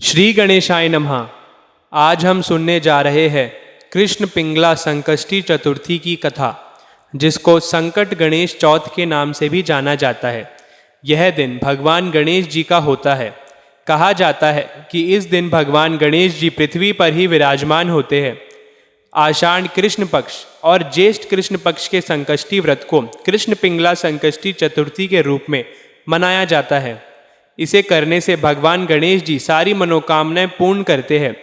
श्री गणेशाय नमः। आज हम सुनने जा रहे हैं कृष्ण पिंगला संकष्टी चतुर्थी की कथा, जिसको संकट गणेश चौथ के नाम से भी जाना जाता है। यह दिन भगवान गणेश जी का होता है। कहा जाता है कि इस दिन भगवान गणेश जी पृथ्वी पर ही विराजमान होते हैं। आषाढ़ कृष्ण पक्ष और ज्येष्ठ कृष्ण पक्ष के संकष्टी व्रत को कृष्ण पिंगला संकष्टी चतुर्थी के रूप में मनाया जाता है। इसे करने से भगवान गणेश जी सारी मनोकामनाएं पूर्ण करते हैं।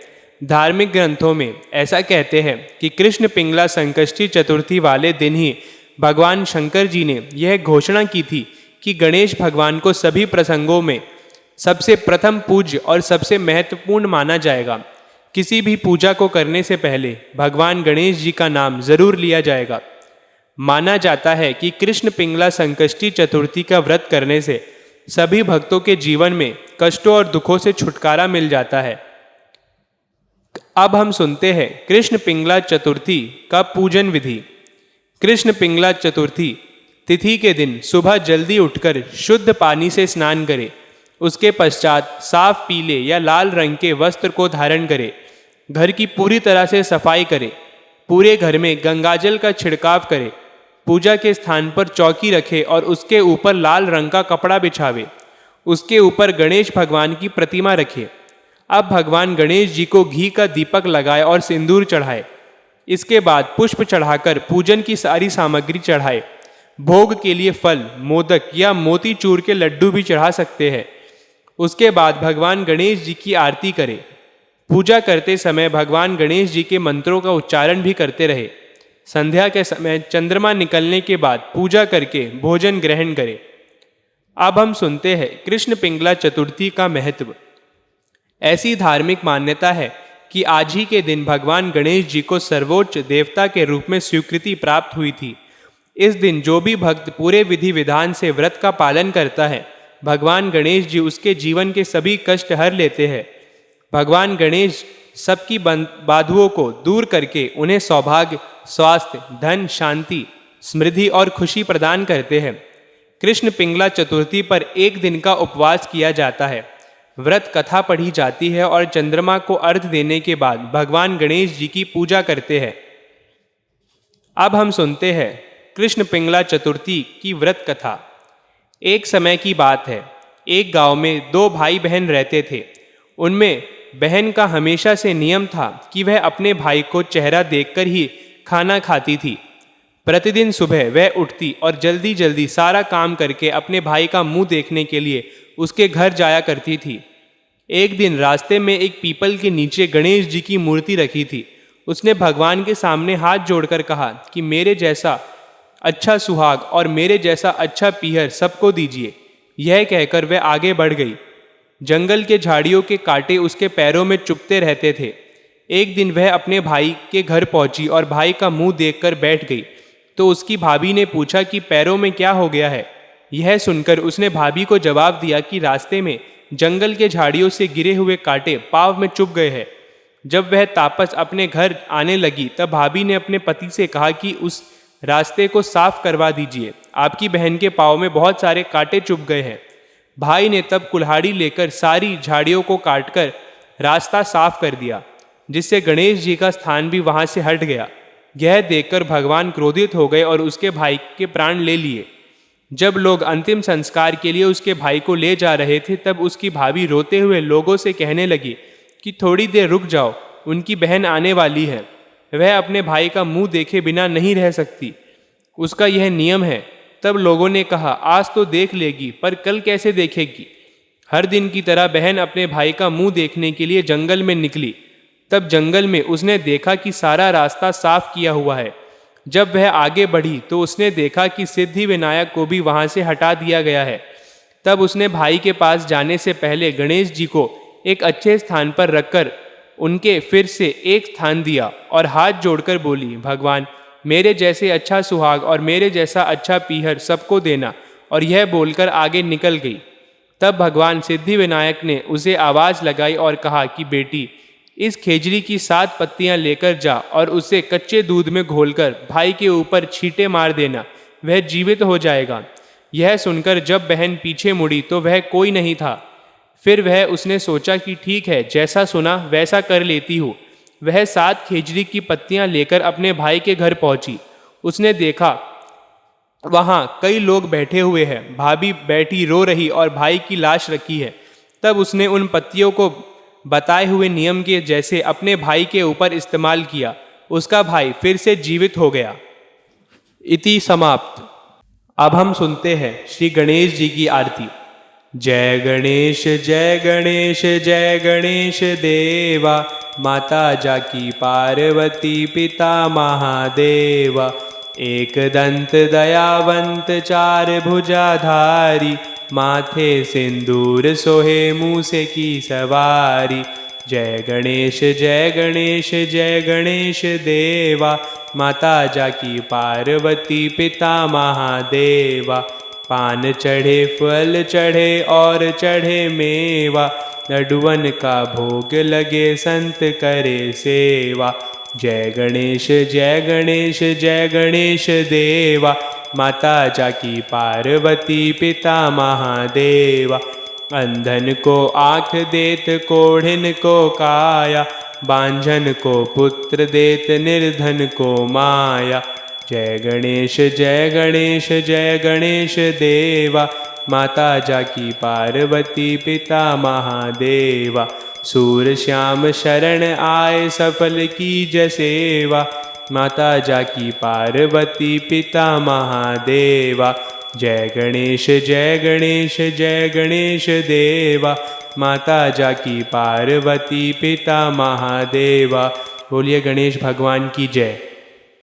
धार्मिक ग्रंथों में ऐसा कहते हैं कि कृष्ण पिंगला संकष्टी चतुर्थी वाले दिन ही भगवान शंकर जी ने यह घोषणा की थी कि गणेश भगवान को सभी प्रसंगों में सबसे प्रथम पूज्य और सबसे महत्वपूर्ण माना जाएगा। किसी भी पूजा को करने से पहले भगवान गणेश जी का नाम जरूर लिया जाएगा। माना जाता है कि कृष्ण पिंगला संकष्टी चतुर्थी का व्रत करने से सभी भक्तों के जीवन में कष्टों और दुखों से छुटकारा मिल जाता है। अब हम सुनते हैं कृष्ण पिंगला चतुर्थी का पूजन विधि। कृष्ण पिंगला चतुर्थी तिथि के दिन सुबह जल्दी उठकर शुद्ध पानी से स्नान करें। उसके पश्चात साफ पीले या लाल रंग के वस्त्र को धारण करें। घर की पूरी तरह से सफाई करें। पूरे घर में गंगाजल का छिड़काव करें। पूजा के स्थान पर चौकी रखे और उसके ऊपर लाल रंग का कपड़ा बिछावे। उसके ऊपर गणेश भगवान की प्रतिमा रखे। अब भगवान गणेश जी को घी का दीपक लगाए और सिंदूर चढ़ाए। इसके बाद पुष्प चढ़ाकर पूजन की सारी सामग्री चढ़ाए। भोग के लिए फल, मोदक या मोतीचूर के लड्डू भी चढ़ा सकते हैं। उसके बाद भगवान गणेश जी की आरती करें। पूजा करते समय भगवान गणेश जी के मंत्रों का उच्चारण भी करते रहे। संध्या के समय चंद्रमा निकलने के बाद पूजा करके भोजन ग्रहण करें। अब हम सुनते हैं कृष्ण पिंगला चतुर्थी का महत्व। ऐसी धार्मिक मान्यता है कि आज ही के दिन भगवान गणेश जी को सर्वोच्च देवता के रूप में स्वीकृति प्राप्त हुई थी। इस दिन जो भी भक्त पूरे विधि विधान से व्रत का पालन करता है, भगवान गणेश जी उसके जीवन के सभी कष्ट हर लेते हैं। भगवान गणेश सबकी बाधाओं को दूर करके उन्हें सौभाग्य, स्वास्थ्य, धन, शांति, समृद्धि और खुशी प्रदान करते हैं। कृष्ण पिंगला चतुर्थी पर एक दिन का उपवास किया जाता है। व्रत कथा पढ़ी जाती है और चंद्रमा को अर्घ्य देने के बाद भगवान गणेश जी की पूजा करते हैं। अब हम सुनते हैं कृष्ण पिंगला चतुर्थी की व्रत कथा। एक समय की बात है। एक गांव में दो भाई बहन रहते थे। उनमें बहन का हमेशा से नियम था कि वह अपने भाई को चेहरा देखकर ही खाना खाती थी। प्रतिदिन सुबह वह उठती और जल्दी जल्दी सारा काम करके अपने भाई का मुंह देखने के लिए उसके घर जाया करती थी। एक दिन रास्ते में एक पीपल के नीचे गणेश जी की मूर्ति रखी थी। उसने भगवान के सामने हाथ जोड़कर कहा कि मेरे जैसा अच्छा सुहाग और मेरे जैसा अच्छा पीहर सबको दीजिए। यह कहकर वह आगे बढ़ गई। जंगल के झाड़ियों के कांटे उसके पैरों में चुभते रहते थे। एक दिन वह अपने भाई के घर पहुंची और भाई का मुंह देखकर बैठ गई तो उसकी भाभी ने पूछा कि पैरों में क्या हो गया है। यह सुनकर उसने भाभी को जवाब दिया कि रास्ते में जंगल के झाड़ियों से गिरे हुए कांटे पांव में चुभ गए हैं। जब वह तापस अपने घर आने लगी तब भाभी ने अपने पति से कहा कि उस रास्ते को साफ करवा दीजिए, आपकी बहन के पांव में बहुत सारे कांटे चुभ गए हैं। भाई ने तब कुल्हाड़ी लेकर सारी झाड़ियों को काटकर रास्ता साफ कर दिया, जिससे गणेश जी का स्थान भी वहां से हट गया। यह देखकर भगवान क्रोधित हो गए और उसके भाई के प्राण ले लिए। जब लोग अंतिम संस्कार के लिए उसके भाई को ले जा रहे थे तब उसकी भाभी रोते हुए लोगों से कहने लगी कि थोड़ी देर रुक जाओ, उनकी बहन आने वाली है। वह अपने भाई का मुंह देखे बिना नहीं रह सकती, उसका यह नियम है। तब लोगों ने कहा आज तो देख लेगी, पर कल कैसे देखेगी। हर दिन की तरह बहन अपने भाई का मुंह देखने के लिए जंगल में निकली। तब जंगल में उसने देखा कि सारा रास्ता साफ किया हुआ है। जब वह आगे बढ़ी तो उसने देखा कि सिद्धि विनायक को भी वहां से हटा दिया गया है। तब उसने भाई के पास जाने से पहले गणेश जी को एक अच्छे स्थान पर रखकर उनके फिर से एक स्थान दिया और हाथ जोड़कर बोली, भगवान मेरे जैसे अच्छा सुहाग और मेरे जैसा अच्छा पीहर सबको देना। और यह बोलकर आगे निकल गई। तब भगवान सिद्धि विनायक ने उसे आवाज लगाई और कहा कि बेटी, इस खेजड़ी की 7 पत्तियां लेकर जा और उसे कच्चे दूध में घोलकर भाई के ऊपर छींटे मार देना, वह जीवित हो जाएगा। यह सुनकर जब बहन पीछे मुड़ी तो वह कोई नहीं था। फिर वह उसने सोचा कि ठीक है, जैसा सुना वैसा कर लेती हूँ। वह 7 खेजड़ी की पत्तियां लेकर अपने भाई के घर पहुंची। उसने देखा वहाँ कई लोग बैठे हुए हैं, भाभी बैठी रो रही और भाई की लाश रखी है। तब उसने उन पत्तियों को बताए हुए नियम के जैसे अपने भाई के ऊपर इस्तेमाल किया। उसका भाई फिर से जीवित हो गया। इति समाप्त। अब हम सुनते हैं श्री गणेश जी की आरती। जय गणेश जय गणेश जय गणेश देवा, माता जाकी पार्वती पिता महादेवा। एक दंत दयावंत चार भुजाधारी, माथे सिंदूर सोहे मूसे की सवारी। जय गणेश जय गणेश जय गणेश देवा, माता जाकी पार्वती पिता महादेवा। पान चढ़े फल चढ़े और चढ़े मेवा, लड्डुअन का भोग लगे संत करे सेवा। जय गणेश जय गणेश जय गणेश देवा, माता जाकी पार्वती पिता महादेवा। अंधन को आँख देत कोढ़िन को काया, बांझन को पुत्र देत निर्धन को माया। जय गणेश जय गणेश जय गणेश देवा, माता जाकी पार्वती पिता महादेवा। सूर श्याम शरण आए सफल की जसेवा, माता जाकी पार्वती पिता महादेवा। जय गणेश जय गणेश जय गणेश देवा, माता जाकी पार्वती पिता महादेवा। बोलिए गणेश भगवान की जय।